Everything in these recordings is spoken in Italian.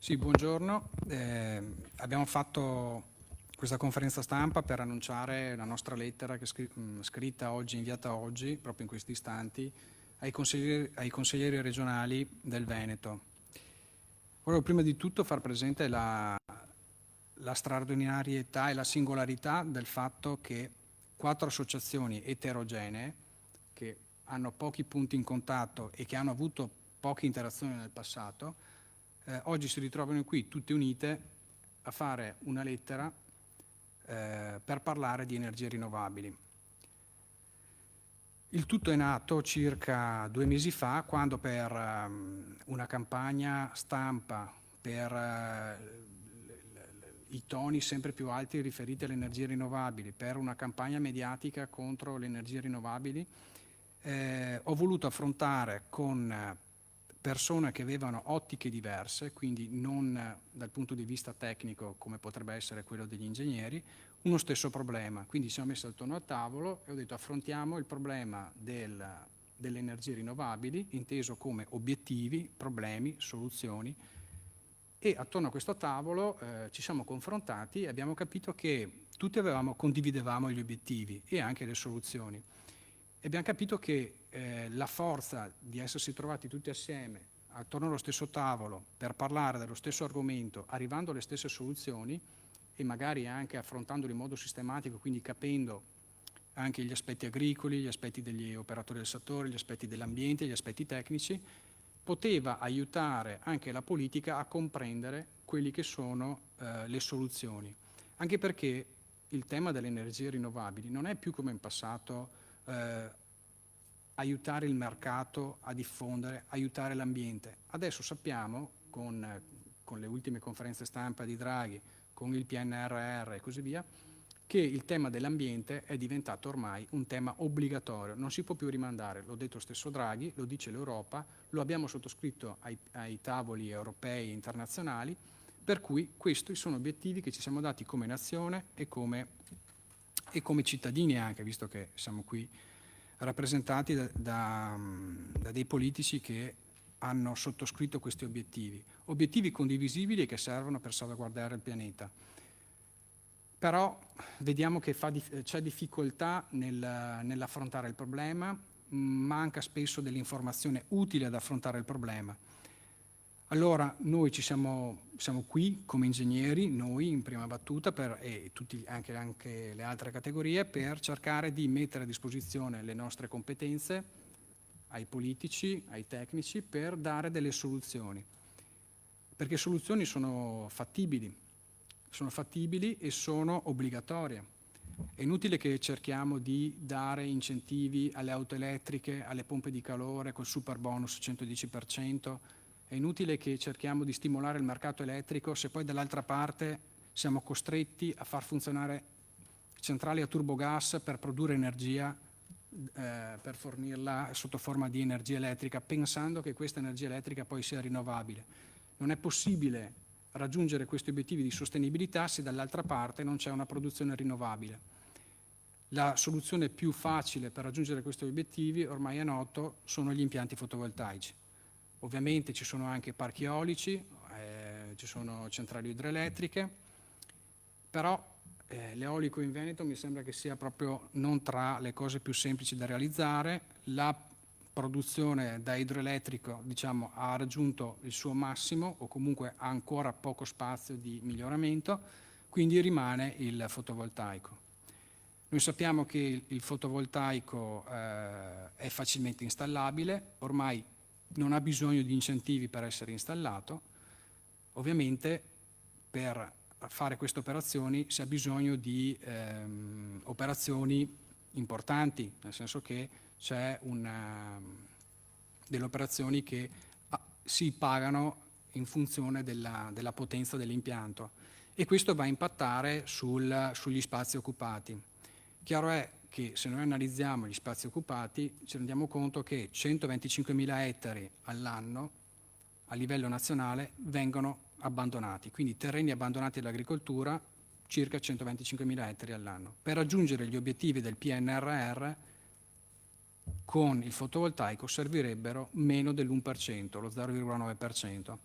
Sì, buongiorno. Abbiamo fatto questa conferenza stampa per annunciare la nostra lettera che è scritta oggi, inviata oggi, proprio in questi istanti, ai consiglieri regionali del Veneto. Volevo prima di tutto far presente la straordinarietà e la singolarità del fatto che 4 associazioni eterogenee che hanno pochi punti in contatto e che hanno avuto poche interazioni nel passato oggi si ritrovano qui tutte unite a fare una lettera per parlare di energie rinnovabili. Il tutto è nato circa 2 mesi fa, quando per una campagna stampa per i toni sempre più alti riferiti alle energie rinnovabili, per una campagna mediatica contro le energie rinnovabili, ho voluto affrontare con persone che avevano ottiche diverse, quindi non dal punto di vista tecnico come potrebbe essere quello degli ingegneri, uno stesso problema. Quindi siamo messi attorno al tavolo e ho detto affrontiamo il problema delle energie rinnovabili, inteso come obiettivi, problemi, soluzioni, e attorno a questo tavolo ci siamo confrontati e abbiamo capito che tutti condividevamo gli obiettivi e anche le soluzioni. E abbiamo capito che la forza di essersi trovati tutti assieme attorno allo stesso tavolo per parlare dello stesso argomento, arrivando alle stesse soluzioni e magari anche affrontandoli in modo sistematico, quindi capendo anche gli aspetti agricoli, gli aspetti degli operatori del settore, gli aspetti dell'ambiente, gli aspetti tecnici, poteva aiutare anche la politica a comprendere quelli che sono le soluzioni. Anche perché il tema delle energie rinnovabili non è più come in passato aiutare il mercato a diffondere, aiutare l'ambiente. Adesso sappiamo, con le ultime conferenze stampa di Draghi, con il PNRR e così via, che il tema dell'ambiente è diventato ormai un tema obbligatorio, non si può più rimandare, l'ho detto stesso Draghi, lo dice l'Europa, lo abbiamo sottoscritto ai tavoli europei e internazionali, per cui questi sono obiettivi che ci siamo dati come nazione e come cittadini anche, visto che siamo qui rappresentati da dei politici che hanno sottoscritto questi obiettivi condivisibili e che servono per salvaguardare il pianeta. Però vediamo che c'è difficoltà nell'affrontare il problema, manca spesso dell'informazione utile ad affrontare il problema. Allora noi siamo qui come ingegneri, noi in prima battuta e tutti, anche le altre categorie, per cercare di mettere a disposizione le nostre competenze ai politici, ai tecnici, per dare delle soluzioni. Perché soluzioni sono fattibili e sono obbligatorie. È inutile che cerchiamo di dare incentivi alle auto elettriche, alle pompe di calore col super bonus 110%, è inutile che cerchiamo di stimolare il mercato elettrico se poi dall'altra parte siamo costretti a far funzionare centrali a turbogas per produrre energia, per fornirla sotto forma di energia elettrica, pensando che questa energia elettrica poi sia rinnovabile. Non è possibile raggiungere questi obiettivi di sostenibilità se dall'altra parte non c'è una produzione rinnovabile. La soluzione più facile per raggiungere questi obiettivi, ormai è noto, sono gli impianti fotovoltaici. Ovviamente ci sono anche parchi eolici, ci sono centrali idroelettriche, però l'eolico in Veneto mi sembra che sia proprio non tra le cose più semplici da realizzare. La produzione da idroelettrico, diciamo, ha raggiunto il suo massimo o comunque ha ancora poco spazio di miglioramento, quindi rimane il fotovoltaico. Noi sappiamo che il fotovoltaico è facilmente installabile, ormai non ha bisogno di incentivi per essere installato. Ovviamente per fare queste operazioni si ha bisogno di operazioni importanti, nel senso che c'è delle operazioni che si pagano in funzione della potenza dell'impianto e questo va a impattare sugli spazi occupati. Chiaro è che se noi analizziamo gli spazi occupati ci rendiamo conto che 125.000 ettari all'anno a livello nazionale vengono abbandonati, quindi terreni abbandonati all'agricoltura, circa 125.000 ettari all'anno. Per raggiungere gli obiettivi del PNRR con il fotovoltaico servirebbero meno dell'1%, lo 0,9%.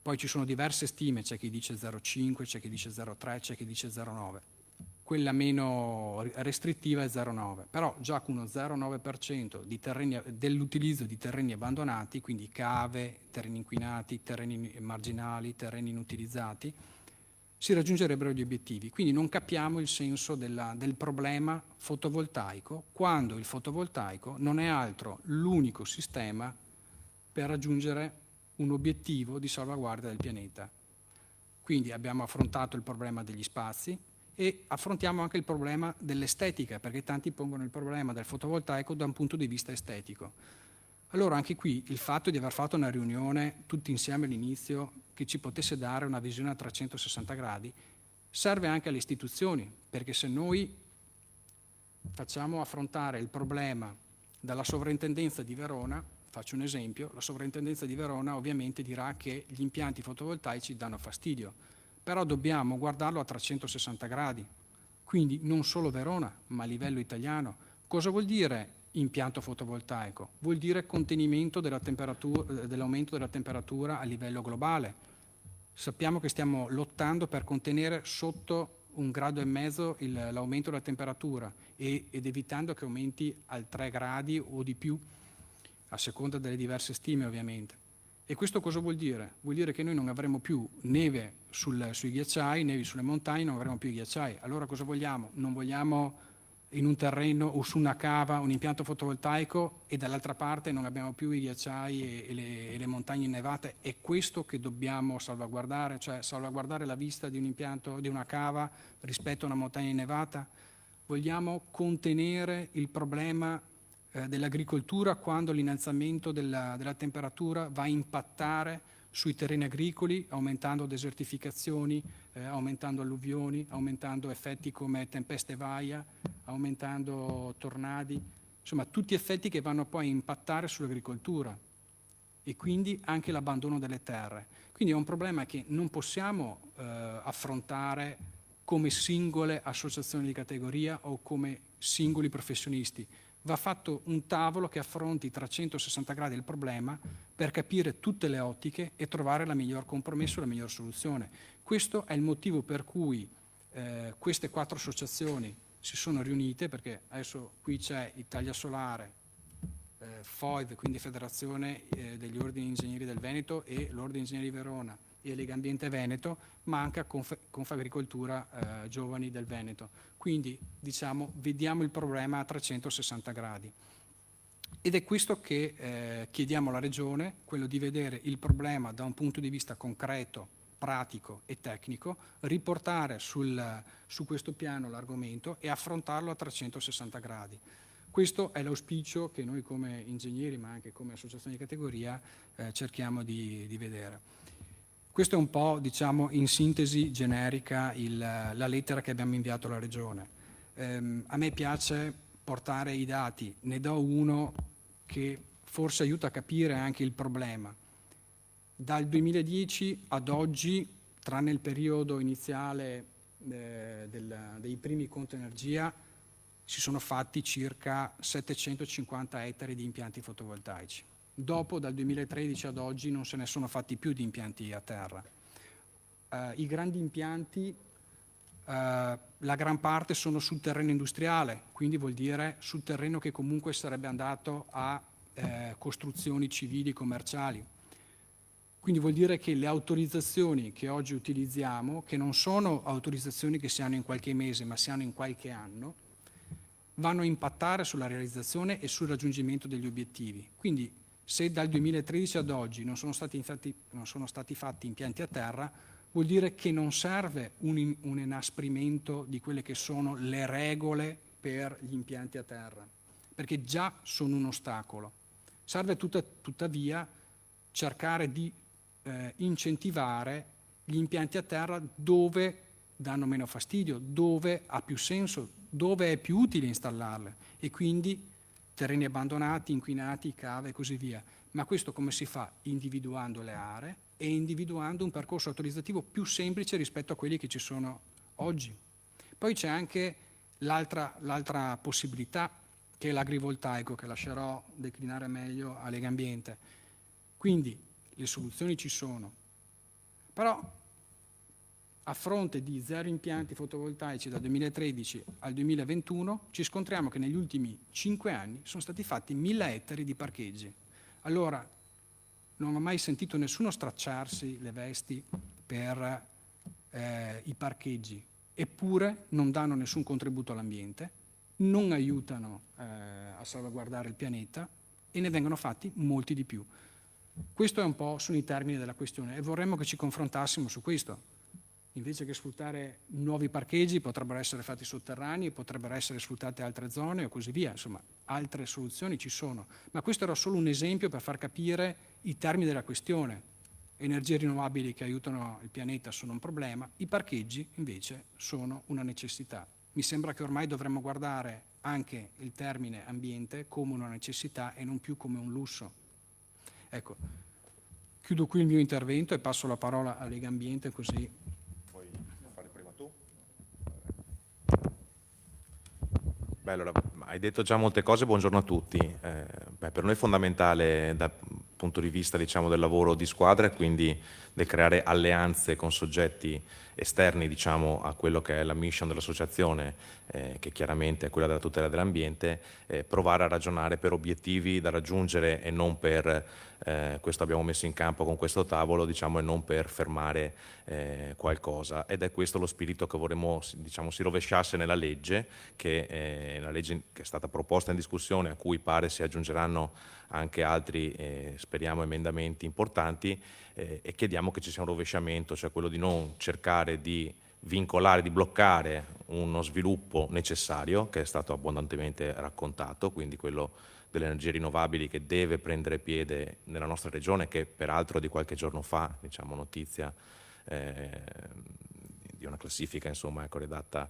Poi ci sono diverse stime, c'è chi dice 0,5, c'è chi dice 0,3, c'è chi dice 0,9. Quella meno restrittiva è 0,9, però già con uno 0,9% dell'utilizzo di terreni abbandonati, quindi cave, terreni inquinati, terreni marginali, terreni inutilizzati, si raggiungerebbero gli obiettivi. Quindi non capiamo il senso del problema fotovoltaico, quando il fotovoltaico non è altro l'unico sistema per raggiungere un obiettivo di salvaguardia del pianeta. Quindi abbiamo affrontato il problema degli spazi e affrontiamo anche il problema dell'estetica, perché tanti pongono il problema del fotovoltaico da un punto di vista estetico. Allora anche qui il fatto di aver fatto una riunione tutti insieme all'inizio che ci potesse dare una visione a 360 gradi serve anche alle istituzioni, perché se noi facciamo affrontare il problema dalla sovrintendenza di Verona, faccio un esempio, la sovrintendenza di Verona ovviamente dirà che gli impianti fotovoltaici danno fastidio, però dobbiamo guardarlo a 360 gradi, quindi non solo Verona, ma a livello italiano. Cosa vuol dire impianto fotovoltaico? Vuol dire contenimento dell'aumento della temperatura a livello globale. Sappiamo che stiamo lottando per contenere sotto 1,5 gradi l'aumento della temperatura ed evitando che aumenti al 3 gradi o di più, a seconda delle diverse stime ovviamente. E questo cosa vuol dire? Vuol dire che noi non avremo più neve sui ghiacciai, nevi sulle montagne, non avremo più ghiacciai. Allora cosa vogliamo? Non vogliamo in un terreno o su una cava un impianto fotovoltaico e dall'altra parte non abbiamo più i ghiacciai e le montagne innevate. È questo che dobbiamo salvaguardare, cioè salvaguardare la vista di un impianto, di una cava rispetto a una montagna innevata? Vogliamo contenere il problema dell'agricoltura quando l'innalzamento della temperatura va a impattare sui terreni agricoli, aumentando desertificazioni, aumentando alluvioni, aumentando effetti come tempeste vaia, aumentando tornadi, insomma tutti effetti che vanno poi a impattare sull'agricoltura e quindi anche l'abbandono delle terre. Quindi è un problema che non possiamo affrontare come singole associazioni di categoria o come singoli professionisti. Va fatto un tavolo che affronti 360 gradi il problema per capire tutte le ottiche e trovare la miglior compromesso, la miglior soluzione. Questo è il motivo per cui queste 4 associazioni si sono riunite, perché adesso qui c'è Italia Solare, FOIV, quindi Federazione degli Ordini Ingegneri del Veneto e l'Ordine Ingegneri di Verona e Legambiente Veneto, ma anche Confagricoltura Giovani del Veneto. Quindi diciamo vediamo il problema a 360 gradi. Ed è questo che chiediamo alla Regione, quello di vedere il problema da un punto di vista concreto, pratico e tecnico, riportare su questo piano l'argomento e affrontarlo a 360 gradi. Questo è l'auspicio che noi come ingegneri, ma anche come associazione di categoria, cerchiamo di vedere. Questo è un po', diciamo, in sintesi generica la lettera che abbiamo inviato alla Regione. A me piace portare i dati, ne do uno che forse aiuta a capire anche il problema. Dal 2010 ad oggi, tranne il periodo iniziale dei primi conto energia, si sono fatti circa 750 ettari di impianti fotovoltaici. Dopo, dal 2013 ad oggi, non se ne sono fatti più di impianti a terra. I grandi impianti, la gran parte sono sul terreno industriale, quindi vuol dire sul terreno che comunque sarebbe andato a costruzioni civili commerciali. Quindi vuol dire che le autorizzazioni che oggi utilizziamo, che non sono autorizzazioni che si hanno in qualche mese, ma si hanno in qualche anno, vanno a impattare sulla realizzazione e sul raggiungimento degli obiettivi. Quindi se dal 2013 ad oggi non sono stati fatti impianti a terra, vuol dire che non serve un inasprimento di quelle che sono le regole per gli impianti a terra, perché già sono un ostacolo. Serve tuttavia cercare di incentivare gli impianti a terra dove danno meno fastidio, dove ha più senso, dove è più utile installarle e quindi terreni abbandonati, inquinati, cave e così via. Ma questo come si fa? Individuando le aree e individuando un percorso autorizzativo più semplice rispetto a quelli che ci sono oggi. Poi c'è anche l'altra possibilità, che è l'agrivoltaico, che lascerò declinare meglio a Legambiente. Quindi le soluzioni ci sono. Però a fronte di 0 impianti fotovoltaici dal 2013 al 2021 ci scontriamo che negli ultimi 5 anni sono stati fatti 1000 ettari di parcheggi. Allora non ho mai sentito nessuno stracciarsi le vesti per i parcheggi, eppure non danno nessun contributo all'ambiente, non aiutano a salvaguardare il pianeta e ne vengono fatti molti di più. Questo è un po' sono i termini della questione e vorremmo che ci confrontassimo su questo. Invece che sfruttare nuovi parcheggi potrebbero essere fatti sotterranei, potrebbero essere sfruttate altre zone o così via, insomma altre soluzioni ci sono. Ma questo era solo un esempio per far capire i termini della questione. Energie rinnovabili che aiutano il pianeta sono un problema, i parcheggi invece sono una necessità. Mi sembra che ormai dovremmo guardare anche il termine ambiente come una necessità e non più come un lusso. Ecco, chiudo qui il mio intervento e passo la parola a Lega Ambiente così. Vuoi fare prima tu? Beh, allora, hai detto già molte cose, buongiorno a tutti. Per noi è fondamentale dal punto di vista, diciamo, del lavoro di squadra e quindi del creare alleanze con soggetti esterni, diciamo, a quello che è la mission dell'associazione, che chiaramente è quella della tutela dell'ambiente, provare a ragionare per obiettivi da raggiungere e non per, questo abbiamo messo in campo con questo tavolo, diciamo, e non per fermare qualcosa. Ed è questo lo spirito che vorremmo, diciamo, si rovesciasse nella legge, che la legge che è stata proposta in discussione, a cui pare si aggiungeranno anche altri, speriamo, emendamenti importanti, e chiediamo che ci sia un rovesciamento, cioè quello di non cercare di vincolare, di bloccare uno sviluppo necessario, che è stato abbondantemente raccontato, quindi quello delle energie rinnovabili che deve prendere piede nella nostra regione, che peraltro di qualche giorno fa, diciamo, notizia di una classifica, insomma, ecco, redatta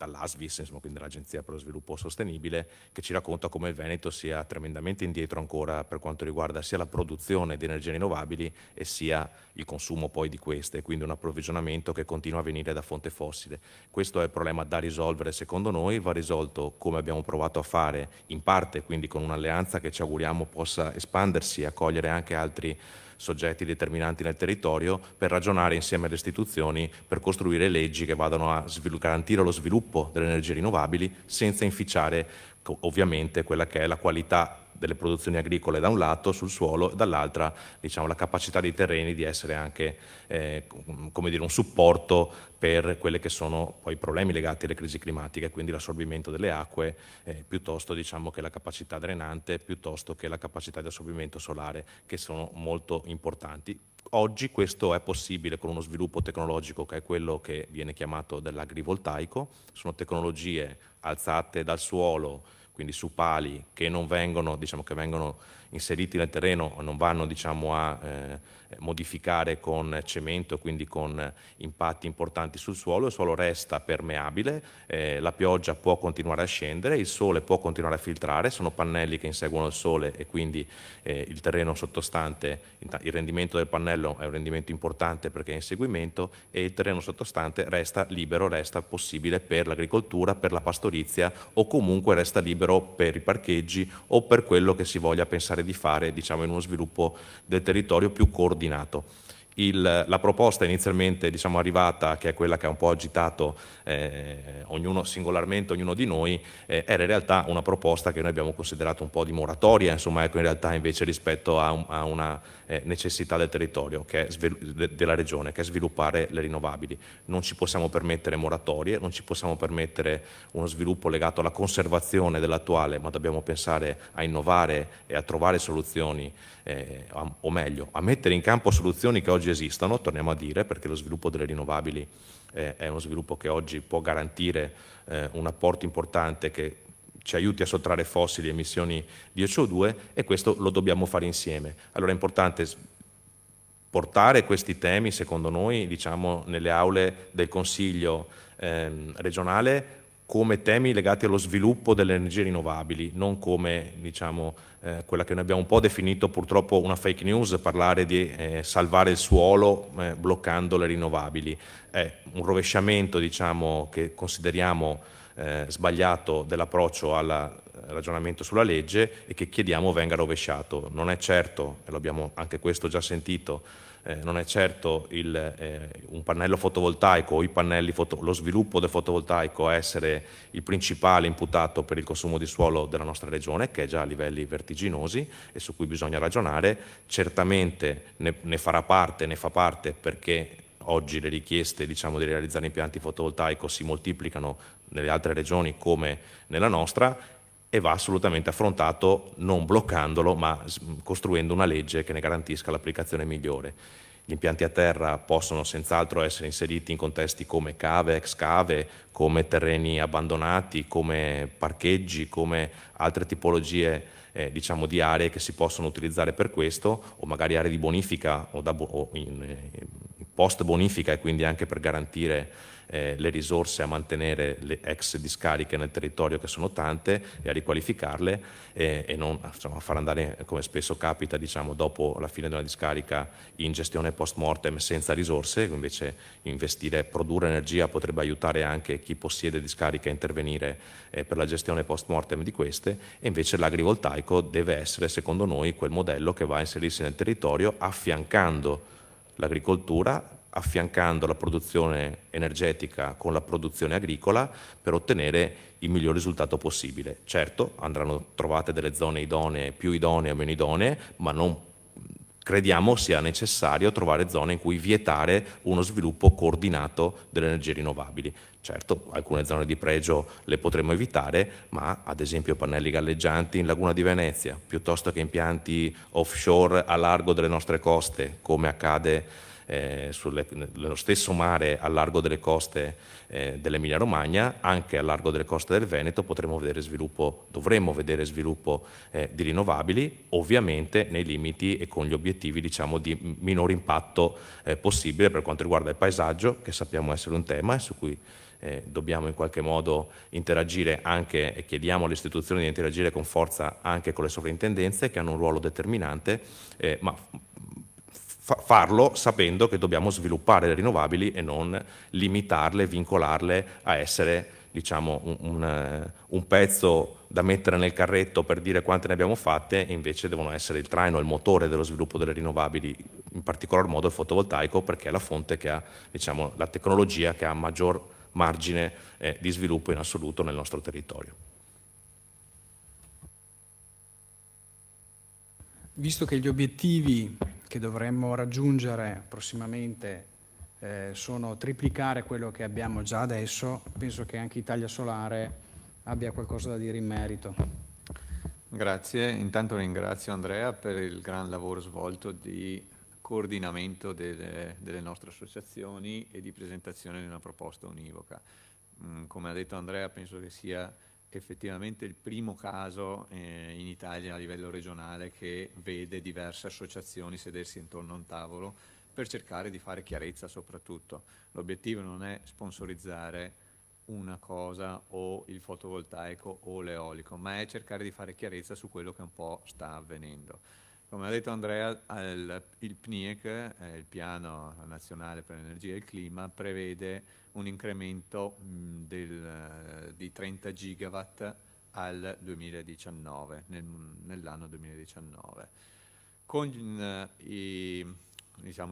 dall'ASVIS, insomma, quindi dall'Agenzia per lo Sviluppo Sostenibile, che ci racconta come il Veneto sia tremendamente indietro ancora per quanto riguarda sia la produzione di energie rinnovabili e sia il consumo poi di queste, quindi un approvvigionamento che continua a venire da fonte fossile. Questo è il problema da risolvere secondo noi, va risolto come abbiamo provato a fare in parte, quindi con un'alleanza che ci auguriamo possa espandersi e accogliere anche altri soggetti determinanti nel territorio, per ragionare insieme alle istituzioni per costruire leggi che vadano a garantire lo sviluppo delle energie rinnovabili senza inficiare ovviamente quella che è la qualità delle produzioni agricole da un lato sul suolo e dall'altra, diciamo, la capacità dei terreni di essere anche come dire, un supporto per quelli che sono poi i problemi legati alle crisi climatiche, quindi l'assorbimento delle acque piuttosto, diciamo, che la capacità drenante, piuttosto che la capacità di assorbimento solare, che sono molto importanti. Oggi questo è possibile con uno sviluppo tecnologico che è quello che viene chiamato dell'agrivoltaico, sono tecnologie alzate dal suolo, quindi su pali che non vengono, diciamo, che vengono inseriti nel terreno, non vanno, diciamo, a modificare con cemento, quindi con impatti importanti sul il suolo resta permeabile, la pioggia può continuare a scendere, il sole può continuare a filtrare, sono pannelli che inseguono il sole e quindi il terreno sottostante, il rendimento del pannello è un rendimento importante perché è in seguimento e il terreno sottostante resta libero, resta possibile per l'agricoltura, per la pastorizia o comunque resta libero per i parcheggi o per quello che si voglia pensare di fare, diciamo, in uno sviluppo del territorio più coordinato. La proposta inizialmente, diciamo, arrivata, che è quella che ha un po' agitato ognuno singolarmente, ognuno di noi, era in realtà una proposta che noi abbiamo considerato un po' di moratoria, insomma, ecco, in realtà invece rispetto a una necessità del territorio, che è della regione, che è sviluppare le rinnovabili. Non ci possiamo permettere moratorie, non ci possiamo permettere uno sviluppo legato alla conservazione dell'attuale, ma dobbiamo pensare a innovare e a trovare soluzioni, o meglio, a mettere in campo soluzioni che oggi esistono, torniamo a dire, perché lo sviluppo delle rinnovabili è uno sviluppo che oggi può garantire un apporto importante che ci aiuti a sottrarre fossili e emissioni di CO2 e questo lo dobbiamo fare insieme. Allora è importante portare questi temi, secondo noi, diciamo, nelle aule del Consiglio regionale come temi legati allo sviluppo delle energie rinnovabili, non come, diciamo, quella che noi abbiamo un po' definito purtroppo una fake news, parlare di salvare il suolo bloccando le rinnovabili. È un rovesciamento, diciamo, che consideriamo sbagliato dell'approccio al ragionamento sulla legge e che chiediamo venga rovesciato. Non è certo, e l'abbiamo anche questo già sentito, non è certo un pannello fotovoltaico o lo sviluppo del fotovoltaico a essere il principale imputato per il consumo di suolo della nostra regione, che è già a livelli vertiginosi e su cui bisogna ragionare. Certamente ne fa parte perché oggi le richieste, diciamo, di realizzare impianti fotovoltaico si moltiplicano nelle altre regioni come nella nostra, e va assolutamente affrontato non bloccandolo, ma costruendo una legge che ne garantisca l'applicazione migliore. Gli impianti a terra possono senz'altro essere inseriti in contesti come cave, ex cave, come terreni abbandonati, come parcheggi, come altre tipologie diciamo di aree che si possono utilizzare per questo, o magari aree di bonifica o in post bonifica, e quindi anche per garantire le risorse a mantenere le ex discariche nel territorio, che sono tante, e a riqualificarle e non, insomma, a far andare, come spesso capita, diciamo, dopo la fine di una discarica in gestione post mortem senza risorse. Invece produrre energia potrebbe aiutare anche chi possiede discariche a intervenire per la gestione post mortem di queste, e invece l'agrivoltaico deve essere, secondo noi, quel modello che va a inserirsi nel territorio, affiancando l'agricoltura, affiancando la produzione energetica con la produzione agricola, per ottenere il miglior risultato possibile. Certo, andranno trovate delle zone idonee, più idonee o meno idonee, ma non crediamo sia necessario trovare zone in cui vietare uno sviluppo coordinato delle energie rinnovabili. Certo, alcune zone di pregio le potremmo evitare, ma ad esempio pannelli galleggianti in Laguna di Venezia, piuttosto che impianti offshore a largo delle nostre coste, come accade nello stesso mare a largo delle coste dell'Emilia Romagna, anche a largo delle coste del Veneto dovremmo vedere sviluppo di rinnovabili, ovviamente nei limiti e con gli obiettivi, diciamo, di minore impatto possibile per quanto riguarda il paesaggio, che sappiamo essere un tema e su cui dobbiamo in qualche modo interagire anche, e chiediamo alle istituzioni di interagire con forza anche con le sovrintendenze, che hanno un ruolo determinante, ma farlo sapendo che dobbiamo sviluppare le rinnovabili e non limitarle, vincolarle a essere, diciamo, un pezzo da mettere nel carretto per dire quante ne abbiamo fatte, e invece devono essere il traino, il motore dello sviluppo delle rinnovabili, in particolar modo il fotovoltaico, perché è la fonte che ha, diciamo, la tecnologia che ha maggior margine di sviluppo in assoluto nel nostro territorio. Visto che gli obiettivi che dovremmo raggiungere prossimamente sono triplicare quello che abbiamo già adesso, penso che anche Italia Solare abbia qualcosa da dire in merito. Grazie, intanto ringrazio Andrea per il gran lavoro svolto di coordinamento delle nostre associazioni e di presentazione di una proposta univoca. Come ha detto Andrea, penso che sia effettivamente il primo caso in Italia a livello regionale che vede diverse associazioni sedersi intorno a un tavolo per cercare di fare chiarezza soprattutto. L'obiettivo non è sponsorizzare una cosa o il fotovoltaico o l'eolico, ma è cercare di fare chiarezza su quello che un po' sta avvenendo. Come ha detto Andrea, il PNIEC, il Piano Nazionale per l'Energia e il Clima, prevede un incremento di 30 gigawatt al 2019, nell'anno 2019. Con i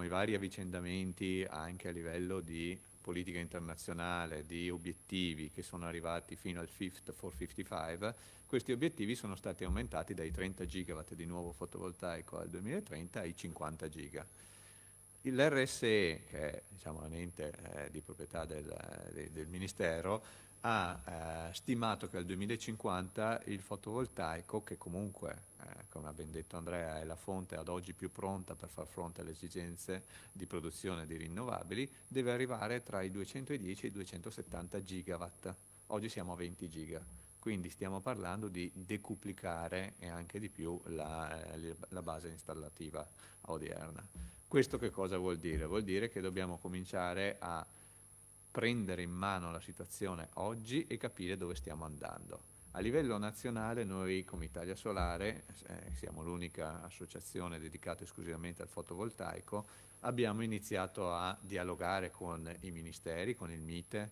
vari avvicendamenti anche a livello di politica internazionale, di obiettivi che sono arrivati fino al Fit for 55, questi obiettivi sono stati aumentati dai 30 gigawatt di nuovo fotovoltaico al 2030 ai 50 giga. L'RSE, che è, diciamo, l'ente di proprietà del Ministero, ha stimato che al 2050 il fotovoltaico, che comunque, come ha ben detto Andrea, è la fonte ad oggi più pronta per far fronte alle esigenze di produzione di rinnovabili, deve arrivare tra i 210 e i 270 gigawatt. Oggi siamo a 20 giga, quindi stiamo parlando di decuplicare e anche di più la base installativa odierna. Questo che cosa vuol dire? Vuol dire che dobbiamo cominciare a prendere in mano la situazione oggi e capire dove stiamo andando. A livello nazionale noi come Italia Solare, siamo l'unica associazione dedicata esclusivamente al fotovoltaico, abbiamo iniziato a dialogare con i ministeri, con il MITE.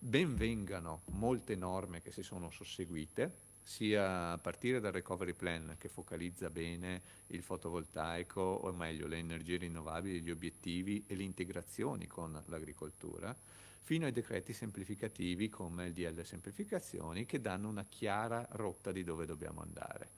Ben vengano molte norme che si sono susseguite, sia a partire dal recovery plan, che focalizza bene il fotovoltaico, o meglio le energie rinnovabili, gli obiettivi e le integrazioni con l'agricoltura, fino ai decreti semplificativi come il DL semplificazioni, che danno una chiara rotta di dove dobbiamo andare.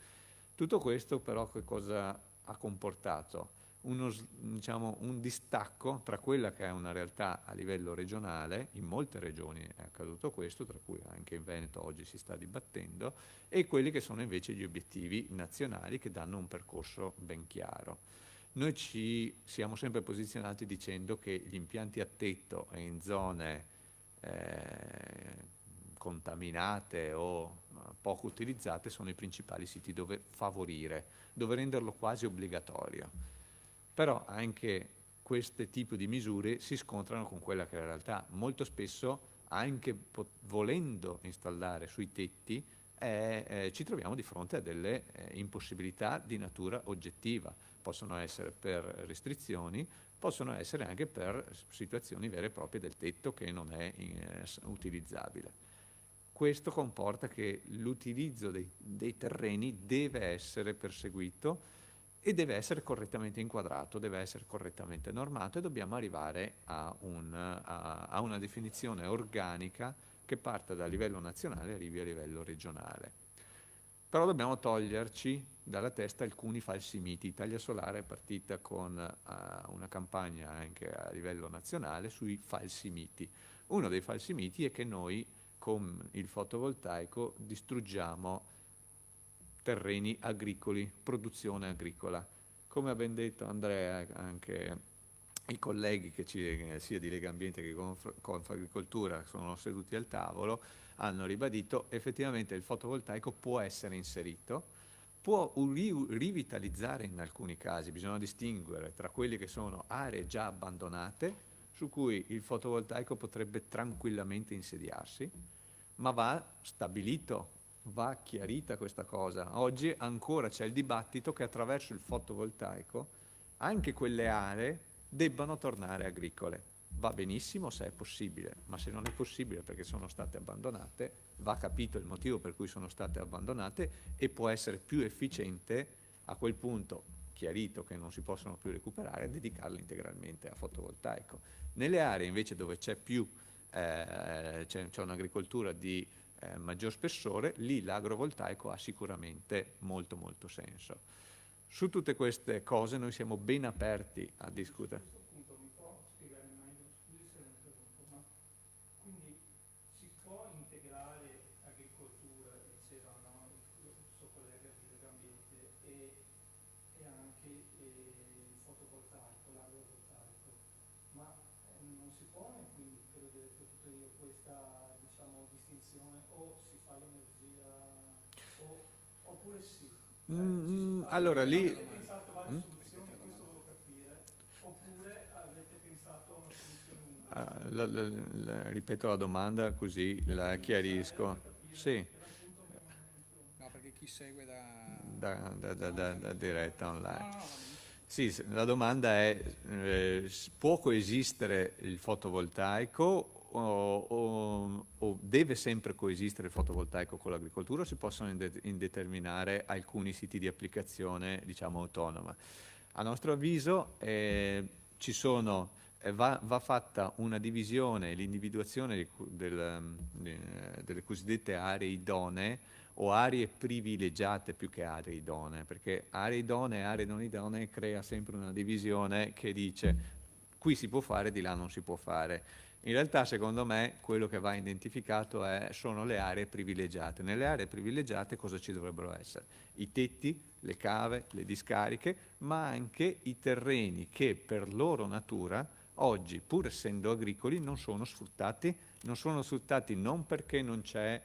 Tutto questo però che cosa ha comportato? Diciamo, un distacco tra quella che è una realtà a livello regionale, in molte regioni è accaduto questo, tra cui anche in Veneto oggi si sta dibattendo, e quelli che sono invece gli obiettivi nazionali che danno un percorso ben chiaro. Noi ci siamo sempre posizionati dicendo che gli impianti a tetto e in zone contaminate o poco utilizzate sono i principali siti dove favorire, dove renderlo quasi obbligatorio. Però anche questi tipi di misure si scontrano con quella che è la realtà. Molto spesso, anche volendo installare sui tetti, ci troviamo di fronte a delle impossibilità di natura oggettiva. Possono essere per restrizioni, possono essere anche per situazioni vere e proprie del tetto che non è utilizzabile. Questo comporta che l'utilizzo dei terreni deve essere perseguito e deve essere correttamente inquadrato, deve essere correttamente normato, e dobbiamo arrivare a una definizione organica che parta dal livello nazionale e arrivi a livello regionale. Però dobbiamo toglierci dalla testa alcuni falsi miti. Italia Solare è partita con una campagna anche a livello nazionale sui falsi miti. Uno dei falsi miti è che noi con il fotovoltaico distruggiamo terreni agricoli, produzione agricola. Come ha ben detto Andrea, anche i colleghi sia di Lega Ambiente che Confagricoltura sono seduti al tavolo, hanno ribadito effettivamente il fotovoltaico può essere inserito, può rivitalizzare in alcuni casi. Bisogna distinguere tra quelle che sono aree già abbandonate, su cui il fotovoltaico potrebbe tranquillamente insediarsi, ma va stabilito, va chiarita questa cosa. Oggi ancora c'è il dibattito che attraverso il fotovoltaico anche quelle aree debbano tornare agricole. Va benissimo se è possibile, ma se non è possibile perché sono state abbandonate, va capito il motivo per cui sono state abbandonate e può essere più efficiente a quel punto, chiarito che non si possono più recuperare, dedicarle integralmente a fotovoltaico. Nelle aree invece dove c'è un'agricoltura di maggior spessore, lì l'agrovoltaico ha sicuramente molto molto senso. Su tutte queste cose noi siamo ben aperti a discutere. Allora lì ripeto la domanda così la chiarisco. Sì. No, perché chi segue da diretta online. Sì, la domanda è può coesistere il fotovoltaico o deve sempre coesistere il fotovoltaico con l'agricoltura, o si possono indeterminare alcuni siti di applicazione, diciamo, autonoma? A nostro avviso va fatta una divisione, l'individuazione delle cosiddette aree idonee o aree privilegiate più che aree idonee, perché aree idonee e aree non idonee crea sempre una divisione che dice qui si può fare, di là non si può fare. In realtà, secondo me, quello che va identificato sono le aree privilegiate. Nelle aree privilegiate cosa ci dovrebbero essere? I tetti, le cave, le discariche, ma anche i terreni che per loro natura oggi, pur essendo agricoli, non sono sfruttati non perché non c'è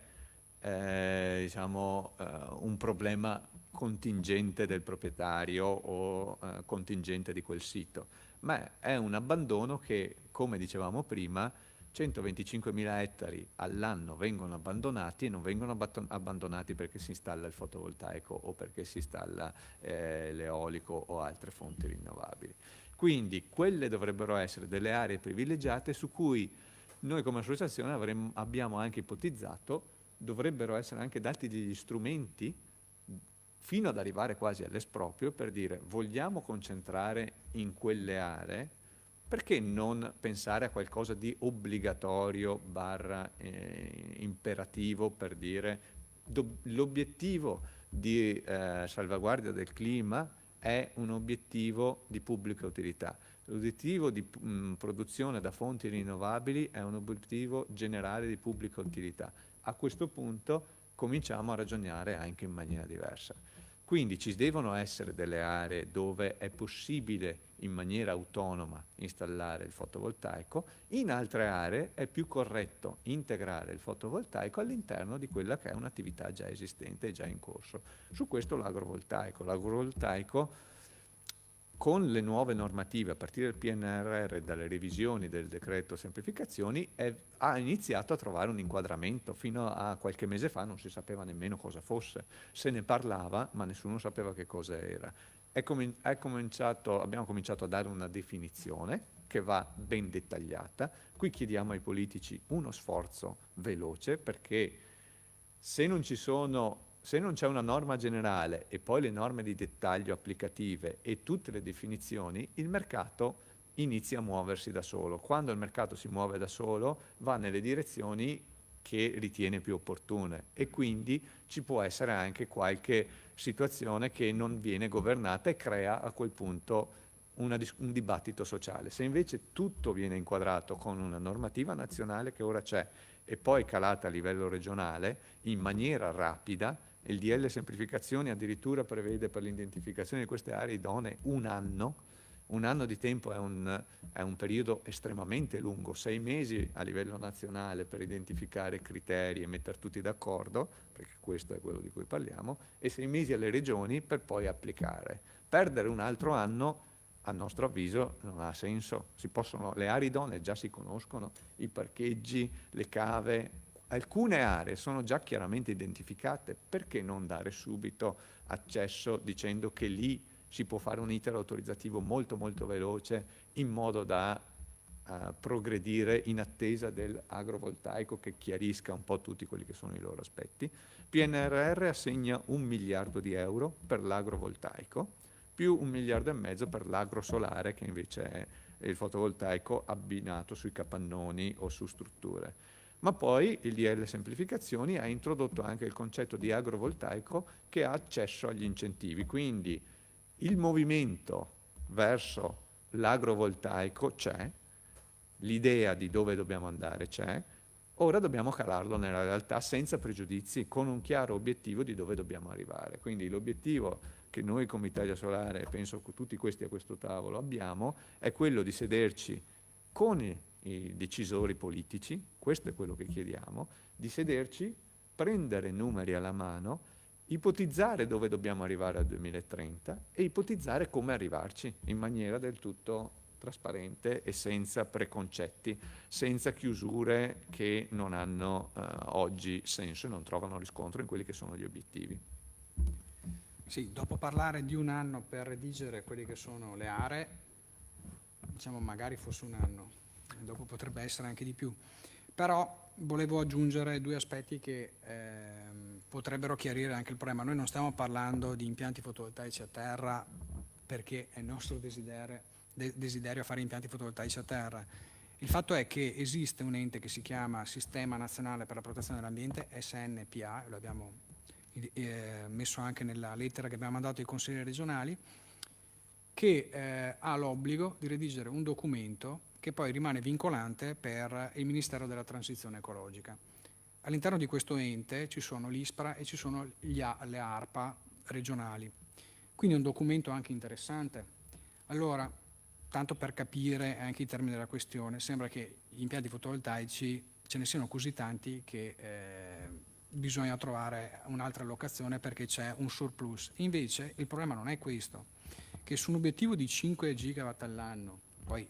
un problema contingente del proprietario o contingente di quel sito, ma è un abbandono che, come dicevamo prima, 125.000 ettari all'anno vengono abbandonati, e non vengono abbandonati perché si installa il fotovoltaico o perché si installa l'eolico o altre fonti rinnovabili. Quindi quelle dovrebbero essere delle aree privilegiate su cui noi come associazione abbiamo anche ipotizzato dovrebbero essere anche dati degli strumenti fino ad arrivare quasi all'esproprio per dire vogliamo concentrare in quelle aree, perché non pensare a qualcosa di obbligatorio / imperativo per dire l'obiettivo di salvaguardia del clima è un obiettivo di pubblica utilità. L'obiettivo di produzione da fonti rinnovabili è un obiettivo generale di pubblica utilità. A questo punto cominciamo a ragionare anche in maniera diversa. Quindi ci devono essere delle aree dove è possibile in maniera autonoma installare il fotovoltaico, in altre aree è più corretto integrare il fotovoltaico all'interno di quella che è un'attività già esistente e già in corso. Su questo l'agrovoltaico con le nuove normative a partire dal PNRR e dalle revisioni del decreto semplificazioni ha iniziato a trovare un inquadramento. Fino a qualche mese fa non si sapeva nemmeno cosa fosse, se ne parlava ma nessuno sapeva che cosa era. Abbiamo cominciato a dare una definizione che va ben dettagliata. Qui chiediamo ai politici uno sforzo veloce, perché se non c'è una norma generale e poi le norme di dettaglio applicative e tutte le definizioni, il mercato inizia a muoversi da solo. Quando il mercato si muove da solo, va nelle direzioni che ritiene più opportune e quindi ci può essere anche qualche situazione che non viene governata e crea a quel punto un dibattito sociale. Se invece tutto viene inquadrato con una normativa nazionale che ora c'è e poi calata a livello regionale in maniera rapida, il DL semplificazioni addirittura prevede per l'identificazione di queste aree idonee un anno di tempo è un periodo estremamente lungo, 6 mesi a livello nazionale per identificare criteri e mettere tutti d'accordo, perché questo è quello di cui parliamo, e 6 mesi alle regioni per poi applicare. Perdere un altro anno, a nostro avviso, non ha senso. Le aree idonee già si conoscono, i parcheggi, le cave, alcune aree sono già chiaramente identificate, perché non dare subito accesso dicendo che lì si può fare un iter autorizzativo molto molto veloce in modo da progredire in attesa dell'agrovoltaico che chiarisca un po' tutti quelli che sono i loro aspetti. PNRR assegna 1 miliardo di euro per l'agrovoltaico, più 1,5 miliardi per l'agrosolare, che invece è il fotovoltaico abbinato sui capannoni o su strutture. Ma poi il DL Semplificazioni ha introdotto anche il concetto di agrovoltaico che ha accesso agli incentivi, quindi il movimento verso l'agrovoltaico c'è, l'idea di dove dobbiamo andare c'è, ora dobbiamo calarlo nella realtà senza pregiudizi, con un chiaro obiettivo di dove dobbiamo arrivare. Quindi l'obiettivo che noi come Italia Solare, e penso tutti questi a questo tavolo, abbiamo, è quello di sederci con i decisori politici, questo è quello che chiediamo, di sederci, prendere numeri alla mano, ipotizzare dove dobbiamo arrivare al 2030 e ipotizzare come arrivarci in maniera del tutto trasparente e senza preconcetti, senza chiusure che non hanno oggi senso e non trovano riscontro in quelli che sono gli obiettivi. Sì, dopo parlare di un anno per redigere quelle che sono le aree, diciamo magari fosse un anno, dopo potrebbe essere anche di più. Però volevo aggiungere 2 aspetti che potrebbero chiarire anche il problema. Noi non stiamo parlando di impianti fotovoltaici a terra perché è il nostro desiderio fare impianti fotovoltaici a terra. Il fatto è che esiste un ente che si chiama Sistema Nazionale per la Protezione dell'Ambiente, SNPA, lo abbiamo messo anche nella lettera che abbiamo mandato ai consigli regionali, che ha l'obbligo di redigere un documento che poi rimane vincolante per il Ministero della Transizione Ecologica. All'interno di questo ente ci sono l'ISPRA e ci sono le ARPA regionali, quindi è un documento anche interessante. Allora, tanto per capire anche i termini della questione, sembra che gli impianti fotovoltaici ce ne siano così tanti che bisogna trovare un'altra allocazione perché c'è un surplus. Invece il problema non è questo, che su un obiettivo di 5 gigawatt all'anno, poi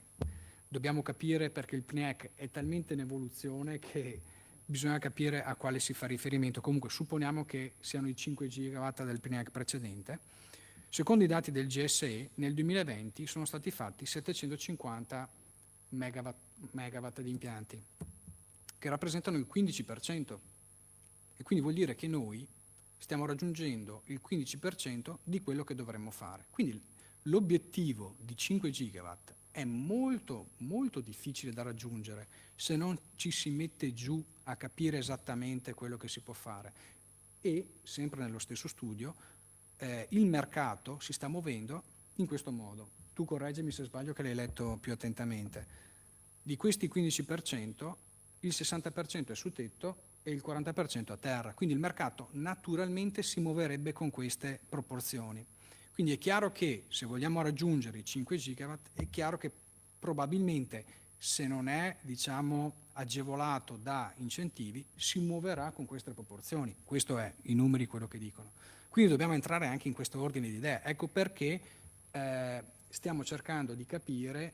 dobbiamo capire perché il PNIEC è talmente in evoluzione che bisogna capire a quale si fa riferimento. Comunque supponiamo che siano i 5 gigawatt del PNIEC precedente. Secondo i dati del GSE, nel 2020 sono stati fatti 750 megawatt di impianti, che rappresentano il 15%. E quindi vuol dire che noi stiamo raggiungendo il 15% di quello che dovremmo fare. Quindi l'obiettivo di 5 gigawatt è molto, molto difficile da raggiungere se non ci si mette giù a capire esattamente quello che si può fare. E, sempre nello stesso studio, il mercato si sta muovendo in questo modo. Tu correggimi se sbaglio, che l'hai letto più attentamente. Di questi 15%, il 60% è su tetto e il 40% a terra. Quindi il mercato naturalmente si muoverebbe con queste proporzioni. Quindi è chiaro che se vogliamo raggiungere i 5 gigawatt, è chiaro che probabilmente, se non è, diciamo, agevolato da incentivi, si muoverà con queste proporzioni. Questo è, i numeri quello che dicono. Quindi dobbiamo entrare anche in questo ordine di idee. Ecco perché stiamo cercando di capire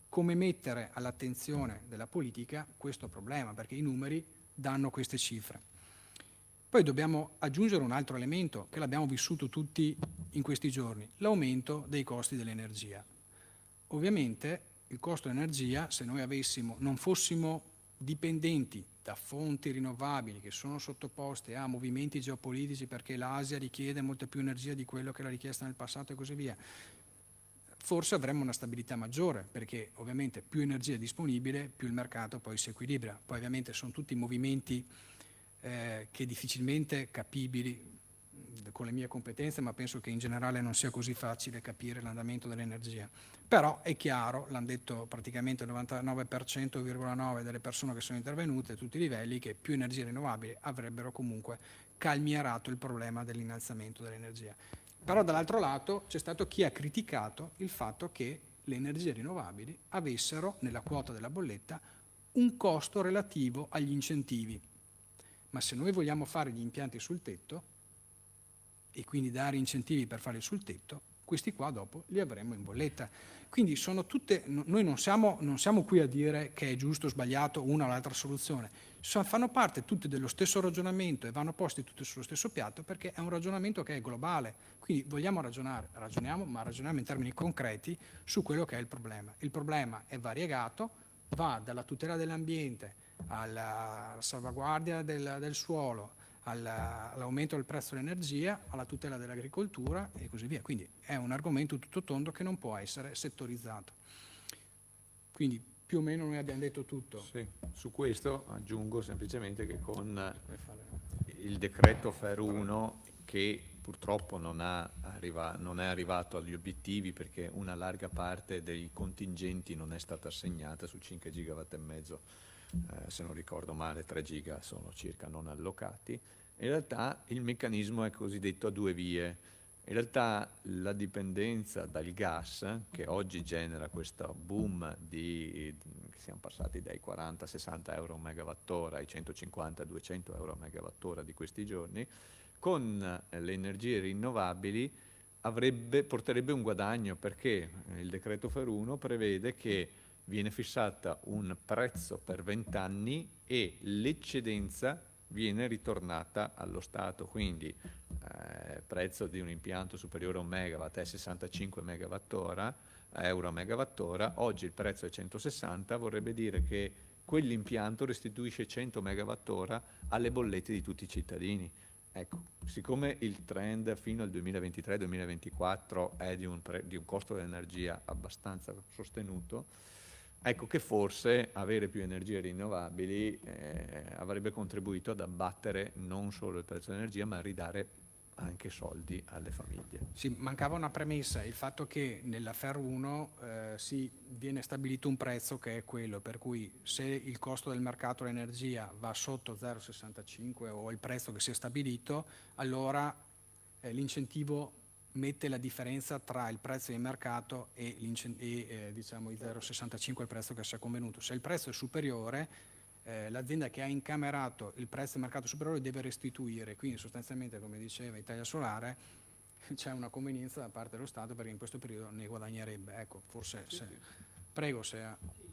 come mettere all'attenzione della politica questo problema, perché i numeri danno queste cifre. Poi dobbiamo aggiungere un altro elemento che l'abbiamo vissuto tutti in questi giorni, l'aumento dei costi dell'energia. Ovviamente il costo dell'energia, se noi non fossimo dipendenti da fonti rinnovabili che sono sottoposte a movimenti geopolitici perché l'Asia richiede molta più energia di quello che l'ha richiesta nel passato e così via, forse avremmo una stabilità maggiore, perché ovviamente più energia è disponibile, più il mercato poi si equilibra. Poi ovviamente sono tutti movimenti che difficilmente capibili con le mie competenze, ma penso che in generale non sia così facile capire l'andamento dell'energia. Però è chiaro, l'hanno detto praticamente il 99,9% delle persone che sono intervenute a tutti i livelli, che più energie rinnovabili avrebbero comunque calmierato il problema dell'innalzamento dell'energia. Però dall'altro lato c'è stato chi ha criticato il fatto che le energie rinnovabili avessero nella quota della bolletta un costo relativo agli incentivi. Ma se noi vogliamo fare gli impianti sul tetto e quindi dare incentivi per farli sul tetto, questi qua dopo li avremo in bolletta. Quindi sono tutte, noi non siamo qui a dire che è giusto o sbagliato una o l'altra soluzione, fanno parte tutte dello stesso ragionamento e vanno posti tutti sullo stesso piatto, perché è un ragionamento che è globale. Quindi vogliamo ragionare, ragioniamo, ma ragioniamo in termini concreti su quello che è il problema. Il problema è variegato, va dalla tutela dell'ambiente alla salvaguardia del suolo, all'aumento del prezzo dell'energia, alla tutela dell'agricoltura e così via. Quindi è un argomento tutto tondo che non può essere settorizzato. Quindi più o meno noi abbiamo detto tutto. Sì, su questo aggiungo semplicemente che con il decreto FER 1, che purtroppo non è arrivato agli obiettivi perché una larga parte dei contingenti non è stata assegnata su 5 gigawatt e mezzo, se non ricordo male 3 giga sono circa non allocati. In realtà il meccanismo è cosiddetto a due vie. In realtà la dipendenza dal gas, che oggi genera questo boom che siamo passati dai 40-60 euro a megawattora ai 150-200 euro a megawattora di questi giorni, con le energie rinnovabili porterebbe un guadagno, perché il decreto FER 1 prevede che viene fissata un prezzo per 20 anni e l'eccedenza viene ritornata allo Stato, quindi prezzo di un impianto superiore a 1 megawatt è 65 euro a megawattora, oggi il prezzo è 160, vorrebbe dire che quell'impianto restituisce 100 megawattora alle bollette di tutti i cittadini. Ecco, siccome il trend fino al 2023-2024 è di un costo dell'energia abbastanza sostenuto, ecco che forse avere più energie rinnovabili avrebbe contribuito ad abbattere non solo il prezzo dell'energia, ma a ridare anche soldi alle famiglie. Sì, mancava una premessa, il fatto che nella FER 1 viene stabilito un prezzo che è quello, per cui se il costo del mercato dell'energia va sotto 0,65 o il prezzo che si è stabilito, allora l'incentivo mette la differenza tra il prezzo di mercato e diciamo i 0,65 il prezzo che si è convenuto. Se il prezzo è superiore, l'azienda che ha incamerato il prezzo di mercato superiore deve restituire, quindi sostanzialmente, come diceva Italia Solare, c'è una convenienza da parte dello Stato perché in questo periodo ne guadagnerebbe. Ecco, forse se... Prego se...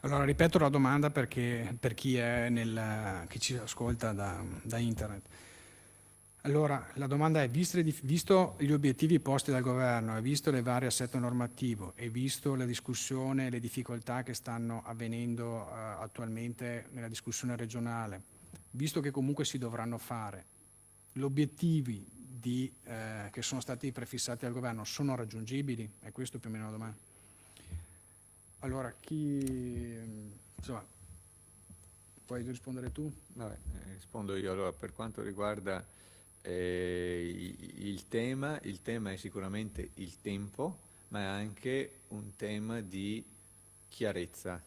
Allora, ripeto la domanda perché per chi chi ci ascolta da internet. Allora, la domanda è, visto gli obiettivi posti dal governo, e visto le varie assetto normativo, e visto la discussione e le difficoltà che stanno avvenendo attualmente nella discussione regionale, visto che comunque si dovranno fare, gli obiettivi che sono stati prefissati dal governo sono raggiungibili? È questo più o meno la domanda. Allora, insomma, puoi rispondere tu? Vabbè, rispondo io. Allora, per quanto riguarda il tema è sicuramente il tempo, ma è anche un tema di chiarezza.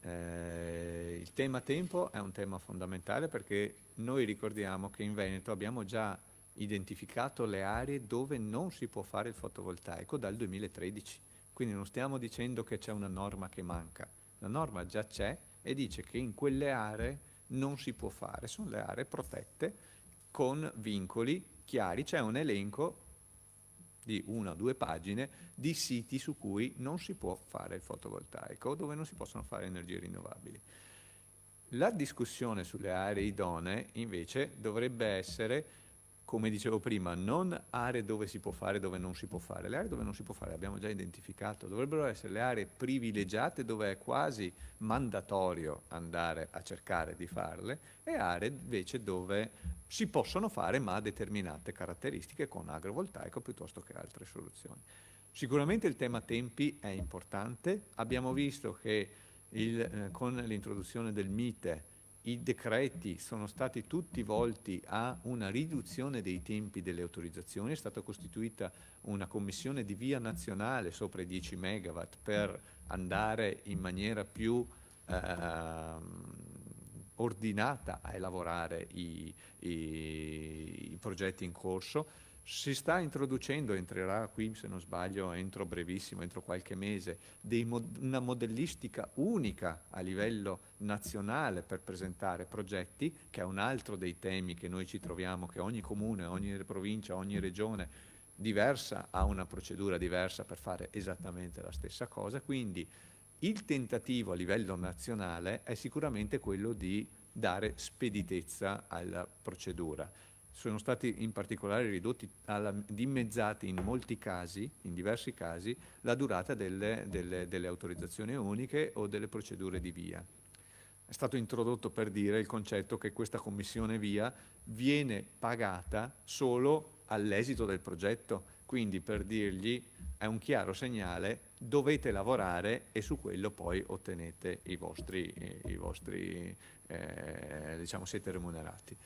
Il tema tempo è un tema fondamentale perché noi ricordiamo che in Veneto abbiamo già identificato le aree dove non si può fare il fotovoltaico dal 2013. Quindi non stiamo dicendo che c'è una norma che manca, la norma già c'è e dice che in quelle aree non si può fare, sono le aree protette con vincoli chiari, c'è un elenco di 1 o 2 pagine di siti su cui non si può fare il fotovoltaico o dove non si possono fare energie rinnovabili. La discussione sulle aree idonee invece dovrebbe essere, come dicevo prima, non aree dove si può fare e dove non si può fare. Le aree dove non si può fare le abbiamo già identificato, dovrebbero essere le aree privilegiate dove è quasi mandatorio andare a cercare di farle e aree invece dove si possono fare ma a determinate caratteristiche con agrovoltaico piuttosto che altre soluzioni. Sicuramente il tema tempi è importante, abbiamo visto che con l'introduzione del MITE i decreti sono stati tutti volti a una riduzione dei tempi delle autorizzazioni, è stata costituita una commissione di via nazionale sopra i 10 megawatt per andare in maniera più ordinata a elaborare i progetti in corso. Si sta introducendo, entrerà qui se non sbaglio entro brevissimo, entro qualche mese, una modellistica unica a livello nazionale per presentare progetti, che è un altro dei temi che noi ci troviamo, che ogni comune, ogni provincia, ogni regione diversa ha una procedura diversa per fare esattamente la stessa cosa, quindi il tentativo a livello nazionale è sicuramente quello di dare speditezza alla procedura. Sono stati in particolare dimezzati in molti casi, in diversi casi, la durata delle autorizzazioni uniche o delle procedure di VIA. È stato introdotto per dire il concetto che questa commissione VIA viene pagata solo all'esito del progetto, quindi per dirgli è un chiaro segnale, dovete lavorare e su quello poi ottenete i vostri diciamo siete remunerati.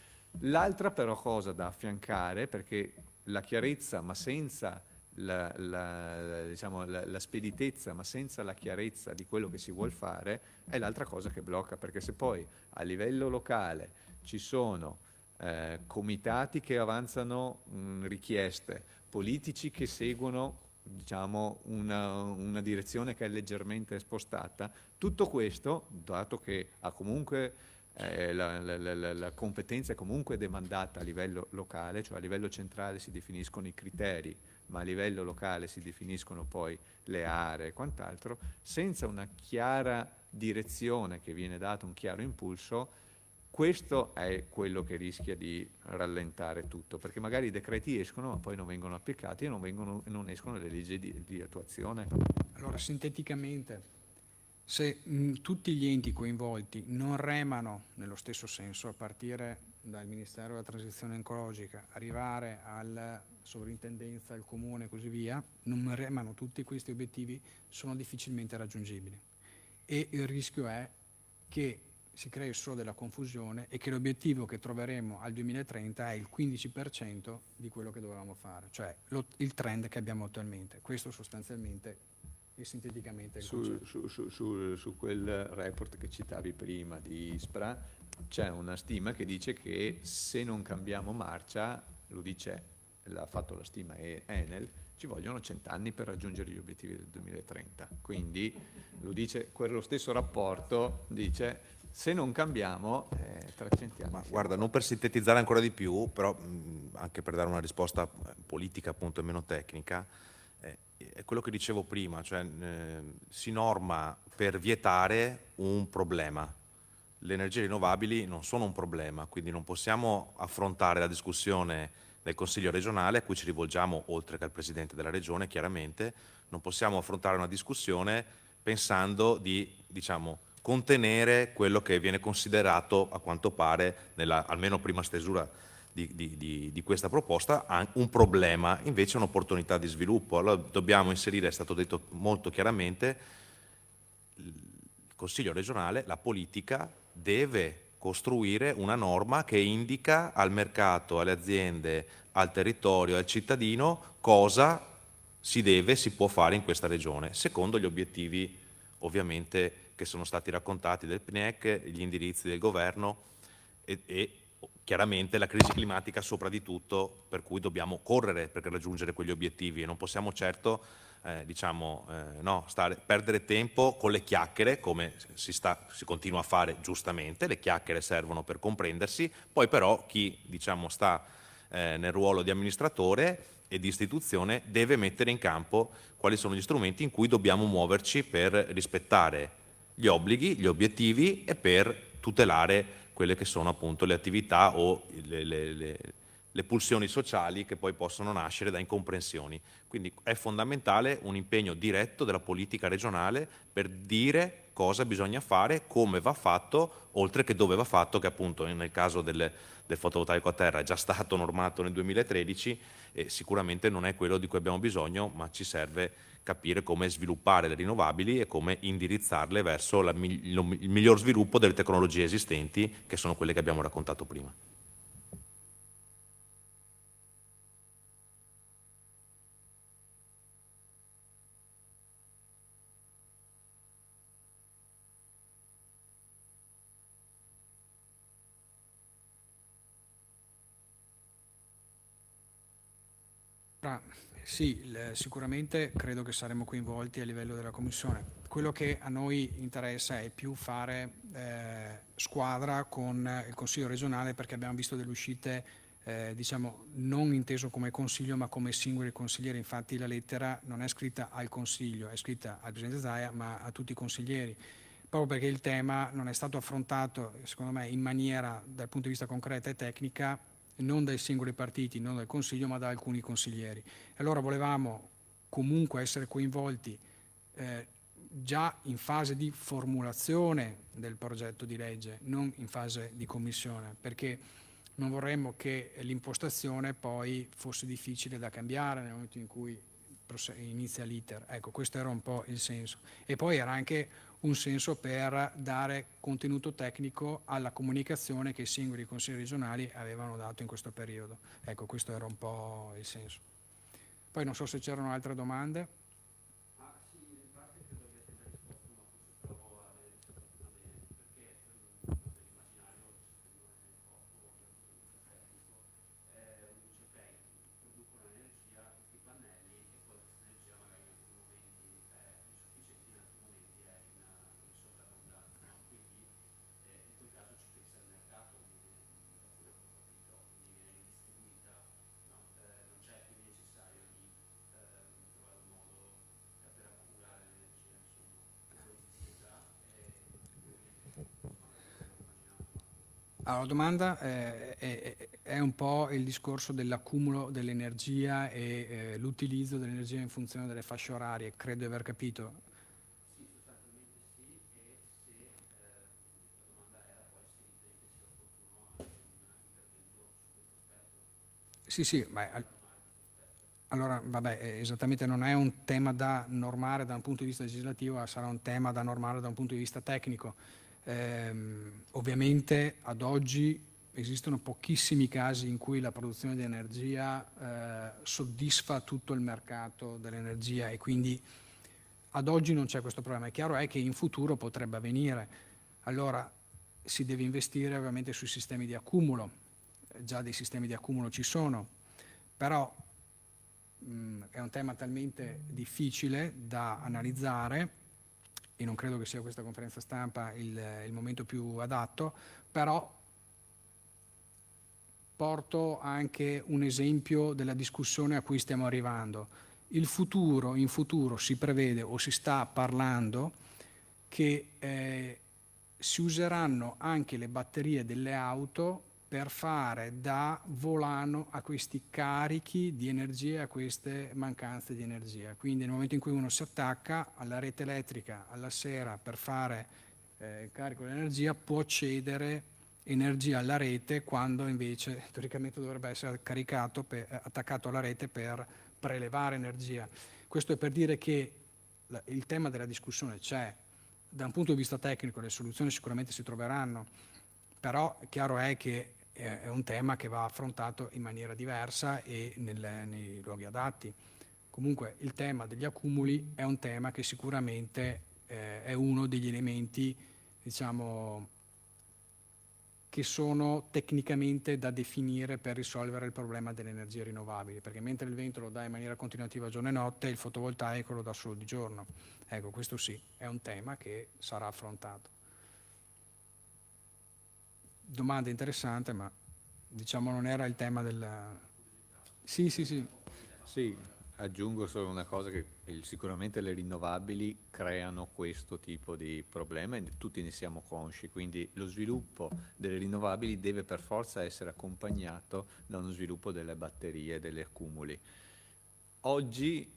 L'altra però cosa da affiancare, perché la chiarezza ma senza la speditezza ma senza la chiarezza di quello che si vuol fare, è l'altra cosa che blocca, perché se poi a livello locale ci sono comitati che avanzano richieste, politici che seguono diciamo una direzione che è leggermente spostata, tutto questo, dato che ha comunque la competenza è comunque demandata a livello locale, cioè a livello centrale si definiscono i criteri, ma a livello locale si definiscono poi le aree e quant'altro, senza una chiara direzione che viene data, un chiaro impulso, questo è quello che rischia di rallentare tutto, perché magari i decreti escono ma poi non vengono applicati e non escono le leggi di attuazione. Allora, sinteticamente, se tutti gli enti coinvolti non remano nello stesso senso, a partire dal Ministero della Transizione Ecologica, arrivare alla sovrintendenza, al comune e così via, non remano tutti questi obiettivi, sono difficilmente raggiungibili. E il rischio è che si crei solo della confusione e che l'obiettivo che troveremo al 2030 è il 15% di quello che dovevamo fare, cioè il trend che abbiamo attualmente. Questo sostanzialmente e sinteticamente su quel report che citavi prima di ISPRA c'è una stima che dice che se non cambiamo marcia, l'ha fatto la stima Enel, ci vogliono 100 anni per raggiungere gli obiettivi del 2030. Quindi lo dice quello stesso rapporto, dice se non cambiamo tra 100 anni. Ma guarda, non per sintetizzare ancora di più, però anche per dare una risposta politica appunto e meno tecnica, è quello che dicevo prima, cioè si norma per vietare un problema. Le energie rinnovabili non sono un problema, quindi non possiamo affrontare la discussione del Consiglio regionale, a cui ci rivolgiamo oltre che al Presidente della Regione, chiaramente, non possiamo affrontare una discussione pensando di, diciamo, contenere quello che viene considerato, a quanto pare, nella almeno prima stesura di questa proposta, un problema, invece un'opportunità di sviluppo. Allora dobbiamo inserire, è stato detto molto chiaramente, il Consiglio regionale, la politica deve costruire una norma che indica al mercato, alle aziende, al territorio, al cittadino cosa si può fare in questa regione, secondo gli obiettivi ovviamente che sono stati raccontati del PNIEC, gli indirizzi del governo e chiaramente la crisi climatica sopra di tutto, per cui dobbiamo correre per raggiungere quegli obiettivi e non possiamo certo perdere tempo con le chiacchiere, come si continua a fare giustamente. Le chiacchiere servono per comprendersi, poi però chi sta nel ruolo di amministratore e di istituzione deve mettere in campo quali sono gli strumenti in cui dobbiamo muoverci per rispettare gli obblighi, gli obiettivi e per tutelare quelle che sono appunto le attività o le pulsioni sociali che poi possono nascere da incomprensioni. Quindi è fondamentale un impegno diretto della politica regionale per dire cosa bisogna fare, come va fatto, oltre che dove va fatto, che appunto nel caso del fotovoltaico a terra è già stato normato nel 2013 e sicuramente non è quello di cui abbiamo bisogno, ma ci serve capire come sviluppare le rinnovabili e come indirizzarle verso il miglior sviluppo delle tecnologie esistenti, che sono quelle che abbiamo raccontato prima. Sì, sicuramente credo che saremo coinvolti a livello della Commissione. Quello che a noi interessa è più fare squadra con il Consiglio regionale, perché abbiamo visto delle uscite, non inteso come Consiglio ma come singoli consiglieri. Infatti la lettera non è scritta al Consiglio, è scritta al Presidente Zaia ma a tutti i consiglieri, proprio perché il tema non è stato affrontato, secondo me, in maniera, dal punto di vista concreta e tecnica, non dai singoli partiti, non dal Consiglio, ma da alcuni consiglieri. Allora volevamo comunque essere coinvolti già in fase di formulazione del progetto di legge, non in fase di commissione, perché non vorremmo che l'impostazione poi fosse difficile da cambiare nel momento in cui inizia l'iter. Ecco, questo era un po' il senso. E poi era anche un senso per dare contenuto tecnico alla comunicazione che i singoli consigli regionali avevano dato in questo periodo. Ecco, questo era un po' il senso. Poi non so se c'erano altre domande. Allora, la domanda è un po' il discorso dell'accumulo dell'energia e l'utilizzo dell'energia in funzione delle fasce orarie, credo di aver capito. Sì, ma allora, vabbè, esattamente non è un tema da normare da un punto di vista legislativo, sarà un tema da normare da un punto di vista tecnico. Ovviamente ad oggi esistono pochissimi casi in cui la produzione di energia soddisfa tutto il mercato dell'energia e quindi ad oggi non c'è questo problema. È chiaro è che in futuro potrebbe avvenire. Allora si deve investire ovviamente sui sistemi di accumulo, già dei sistemi di accumulo ci sono, però è un tema talmente difficile da analizzare e non credo che sia questa conferenza stampa il momento più adatto, però porto anche un esempio della discussione a cui stiamo arrivando. in futuro si prevede o si sta parlando che si useranno anche le batterie delle auto per fare da volano a questi carichi di energia, a queste mancanze di energia. Quindi nel momento in cui uno si attacca alla rete elettrica alla sera per fare il carico dell'energia, può cedere energia alla rete quando invece teoricamente dovrebbe essere attaccato alla rete per prelevare energia. Questo è per dire che il tema della discussione c'è. Da un punto di vista tecnico le soluzioni sicuramente si troveranno, però chiaro è che è un tema che va affrontato in maniera diversa e nei luoghi adatti. Comunque il tema degli accumuli è un tema che sicuramente è uno degli elementi, diciamo, che sono tecnicamente da definire per risolvere il problema delle energie rinnovabili, perché mentre il vento lo dà in maniera continuativa giorno e notte, il fotovoltaico lo dà solo di giorno. Ecco, questo sì, è un tema che sarà affrontato. Domanda interessante, ma diciamo non era il tema del... Sì. Sì, aggiungo solo una cosa che sicuramente le rinnovabili creano questo tipo di problema e tutti ne siamo consci, quindi lo sviluppo delle rinnovabili deve per forza essere accompagnato da uno sviluppo delle batterie, degli accumuli. Oggi,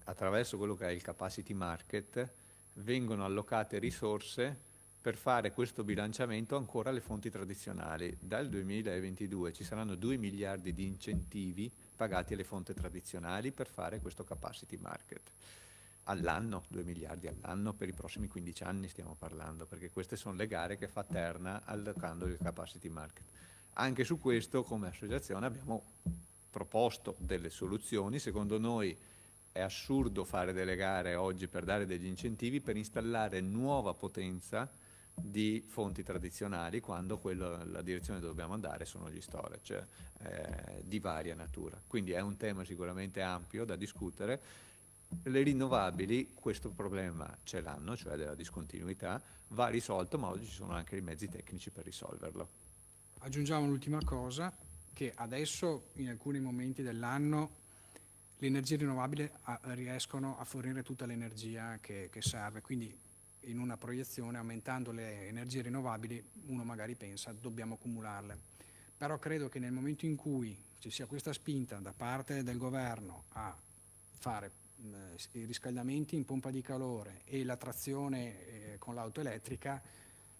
attraverso quello che è il capacity market, vengono allocate risorse per fare questo bilanciamento ancora alle fonti tradizionali. Dal 2022 ci saranno 2 miliardi di incentivi pagati alle fonti tradizionali per fare questo capacity market. All'anno, 2 miliardi all'anno per i prossimi 15 anni stiamo parlando, perché queste sono le gare che fa Terna allocando il capacity market. Anche su questo, come associazione, abbiamo proposto delle soluzioni. Secondo noi è assurdo fare delle gare oggi per dare degli incentivi per installare nuova potenza di fonti tradizionali quando la direzione dove dobbiamo andare sono gli storage di varia natura. Quindi è un tema sicuramente ampio da discutere. Le rinnovabili questo problema ce l'hanno, cioè della discontinuità, va risolto, ma oggi ci sono anche i mezzi tecnici per risolverlo. Aggiungiamo l'ultima cosa, che adesso in alcuni momenti dell'anno le energie rinnovabili riescono a fornire tutta l'energia che serve, quindi in una proiezione aumentando le energie rinnovabili uno magari pensa dobbiamo accumularle, però credo che nel momento in cui ci sia questa spinta da parte del governo a fare i riscaldamenti in pompa di calore e la trazione con l'auto elettrica,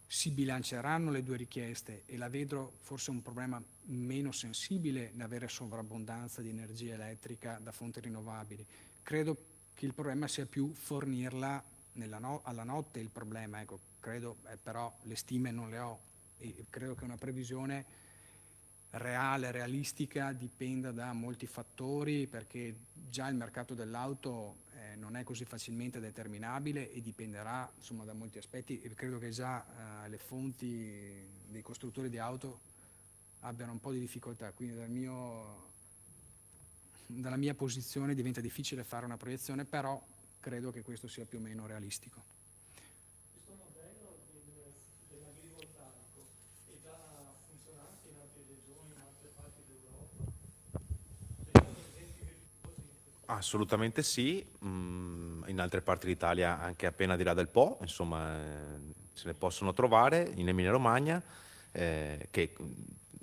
si bilanceranno le due richieste e la vedo forse un problema meno sensibile l'avere sovrabbondanza di energia elettrica da fonti rinnovabili. Credo che il problema sia più fornirla alla notte il problema, ecco, credo, però le stime non le ho e credo che una previsione reale, realistica, dipenda da molti fattori, perché già il mercato dell'auto non è così facilmente determinabile e dipenderà insomma da molti aspetti e credo che già le fonti dei costruttori di auto abbiano un po' di difficoltà, quindi dalla mia posizione diventa difficile fare una proiezione, però credo che questo sia più o meno realistico. Questo modello dell'agrivoltaico è già funzionante in altre regioni, in altre parti d'Europa? Assolutamente sì, in altre parti d'Italia anche appena di là del Po, insomma se ne possono trovare in Emilia Romagna che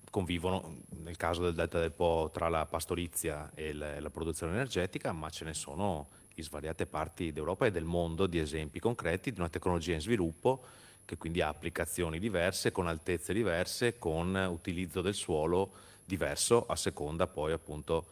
convivono nel caso del Delta del Po tra la pastorizia e la produzione energetica, ma ce ne sono in svariate parti d'Europa e del mondo di esempi concreti di una tecnologia in sviluppo che quindi ha applicazioni diverse, con altezze diverse, con utilizzo del suolo diverso a seconda poi appunto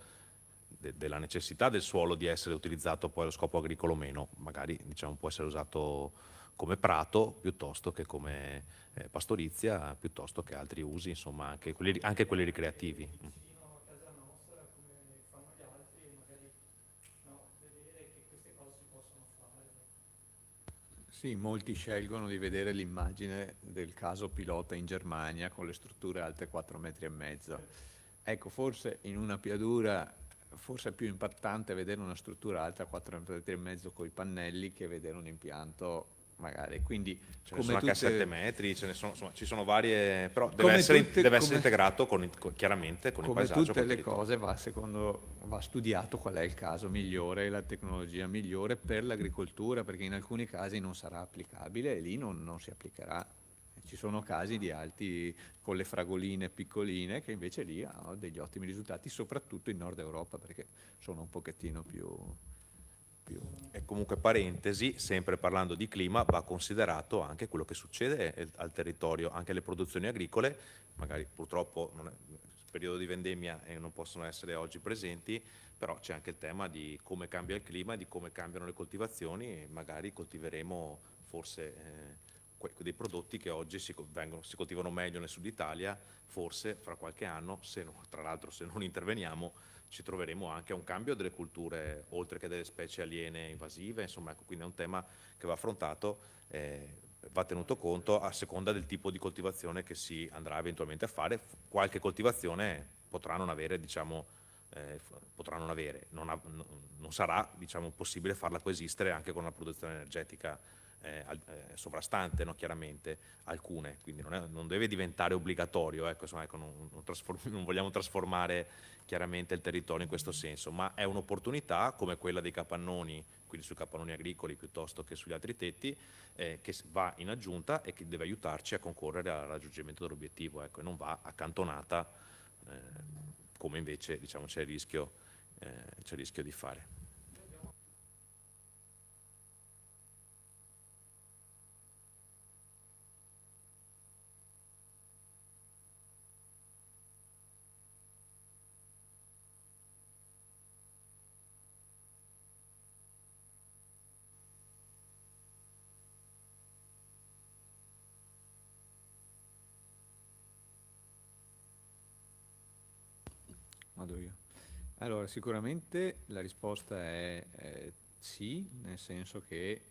della necessità del suolo di essere utilizzato poi allo scopo agricolo o meno, magari diciamo può essere usato come prato piuttosto che come pastorizia, piuttosto che altri usi, insomma anche quelli ricreativi. Vicino a casa nostra, come fanno gli altri, e magari vedere che queste cose si possono fare. Sì, molti scelgono di vedere l'immagine del caso pilota in Germania con le strutture alte 4,5 metri. Ecco, forse in una piadura forse è più impattante vedere una struttura alta 4,5 metri con i pannelli che vedere un impianto magari. Quindi, Ce ne sono anche a 7 metri, insomma, ci sono varie, però deve come essere integrato chiaramente con il come paesaggio. tutte le cose va studiato qual è il caso migliore, la tecnologia migliore per l'agricoltura, perché in alcuni casi non sarà applicabile e lì non si applicherà. Ci sono casi di alti con le fragoline piccoline che invece lì hanno degli ottimi risultati, soprattutto in Nord Europa, perché sono un pochettino più... E comunque, parentesi, sempre parlando di clima, va considerato anche quello che succede al territorio, anche le produzioni agricole, magari purtroppo non è periodo di vendemmia e non possono essere oggi presenti, però c'è anche il tema di come cambia il clima, di come cambiano le coltivazioni, e magari coltiveremo forse dei prodotti che oggi si coltivano meglio nel sud Italia, forse fra qualche anno, tra l'altro se non interveniamo, ci troveremo anche a un cambio delle culture, oltre che delle specie aliene invasive, insomma, ecco, quindi è un tema che va affrontato, va tenuto conto a seconda del tipo di coltivazione che si andrà eventualmente a fare. Qualche coltivazione potrà non avere, non sarà, diciamo, possibile farla coesistere anche con una produzione energetica sovrastante, no? Chiaramente alcune, quindi non deve diventare obbligatorio, ecco, insomma, ecco, non vogliamo trasformare chiaramente il territorio in questo senso, ma è un'opportunità come quella dei capannoni, quindi sui capannoni agricoli piuttosto che sugli altri tetti, che va in aggiunta e che deve aiutarci a concorrere al raggiungimento dell'obiettivo, ecco, e non va accantonata come invece, diciamo, c'è il rischio di fare. Vado io. Allora, sicuramente la risposta è sì, nel senso che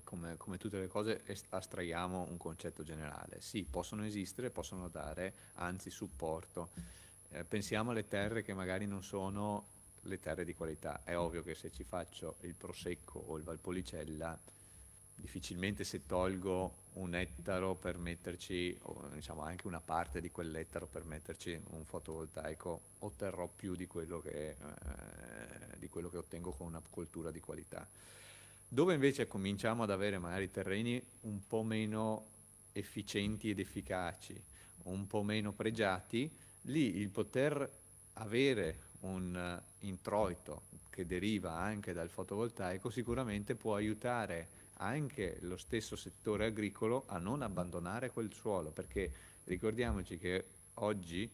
come tutte le cose astraiamo un concetto generale. Sì, possono esistere, possono dare anzi supporto. Pensiamo alle terre che magari non sono le terre di qualità. È ovvio che se ci faccio il Prosecco o il Valpolicella, difficilmente se tolgo un ettaro per metterci, o diciamo anche una parte di quell'ettaro per metterci un fotovoltaico, otterrò più di quello che ottengo con una coltura di qualità. Dove invece cominciamo ad avere magari terreni un po' meno efficienti ed efficaci, un po' meno pregiati, lì il poter avere un introito che deriva anche dal fotovoltaico sicuramente può aiutare anche lo stesso settore agricolo a non abbandonare quel suolo, perché ricordiamoci che oggi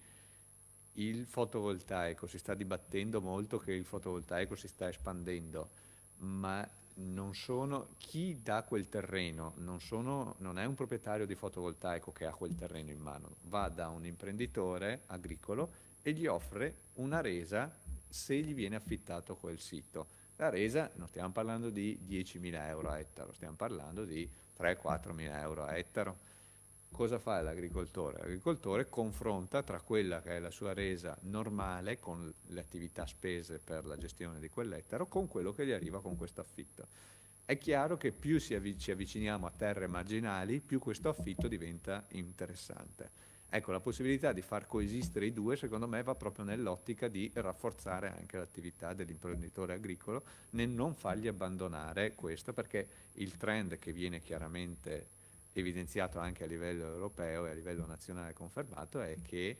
il fotovoltaico si sta dibattendo molto, che il fotovoltaico si sta espandendo, ma chi dà quel terreno non è un proprietario di fotovoltaico che ha quel terreno in mano, va da un imprenditore agricolo e gli offre una resa se gli viene affittato quel sito. La resa non stiamo parlando di 10.000 euro a ettaro, stiamo parlando di 3-4 mila euro a ettaro. Cosa fa l'agricoltore? L'agricoltore confronta tra quella che è la sua resa normale con le attività spese per la gestione di quell'ettaro con quello che gli arriva con questo affitto. È chiaro che più ci avviciniamo a terre marginali, più questo affitto diventa interessante. Ecco, la possibilità di far coesistere i due, secondo me, va proprio nell'ottica di rafforzare anche l'attività dell'imprenditore agricolo, nel non fargli abbandonare questo, perché il trend che viene chiaramente evidenziato anche a livello europeo e a livello nazionale confermato è che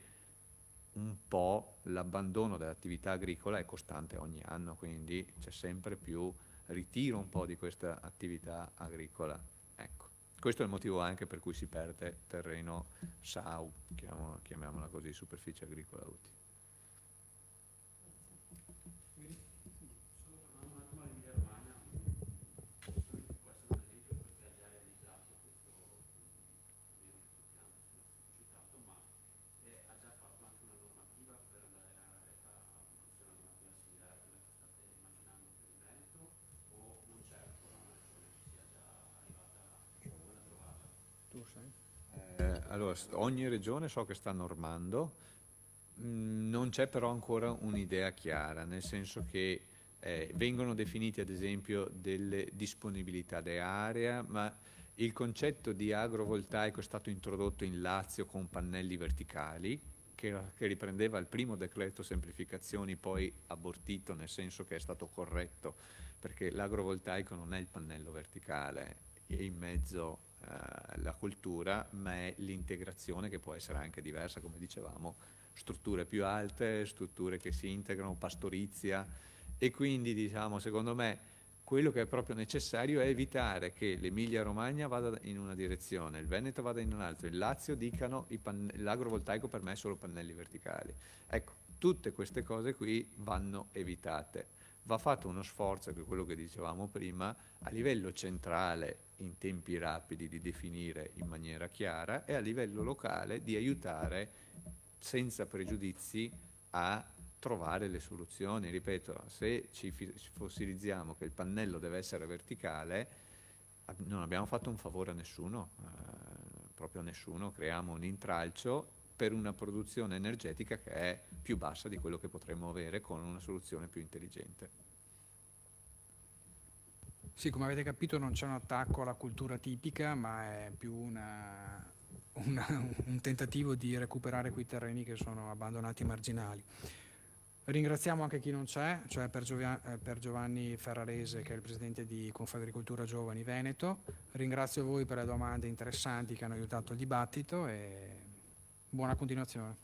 un po' l'abbandono dell'attività agricola è costante ogni anno, quindi c'è sempre più ritiro un po' di questa attività agricola. Ecco. Questo è il motivo anche per cui si perde terreno SAU, chiamiamola così, superficie agricola utile. Allora, ogni regione so che sta normando, non c'è però ancora un'idea chiara, nel senso che vengono definiti ad esempio delle disponibilità di area, ma Il concetto di agrovoltaico è stato introdotto in Lazio con pannelli verticali, che riprendeva il primo decreto semplificazioni, poi abortito, nel senso che è stato corretto, perché l'agrovoltaico non è il pannello verticale, è in mezzo la coltura, ma è l'integrazione che può essere anche diversa, come dicevamo, strutture più alte, strutture che si integrano, pastorizia, e quindi diciamo, secondo me, quello che è proprio necessario è evitare che l'Emilia-Romagna vada in una direzione, il Veneto vada in un'altra, il Lazio dicano l'agrovoltaico per me è solo pannelli verticali. Ecco, tutte queste cose qui vanno evitate. Va fatto uno sforzo, che è quello che dicevamo prima, a livello centrale in tempi rapidi di definire in maniera chiara e a livello locale di aiutare senza pregiudizi a trovare le soluzioni. Ripeto, se ci fossilizziamo che il pannello deve essere verticale, non abbiamo fatto un favore a nessuno, proprio a nessuno, creiamo un intralcio per una produzione energetica che è più bassa di quello che potremmo avere con una soluzione più intelligente. Sì, come avete capito non c'è un attacco alla cultura tipica, ma è più un tentativo di recuperare quei terreni che sono abbandonati e marginali. Ringraziamo anche chi non c'è, cioè per Giovanni Ferrarese, che è il presidente di Confagricoltura Giovani Veneto. Ringrazio voi per le domande interessanti che hanno aiutato il dibattito e buona continuazione.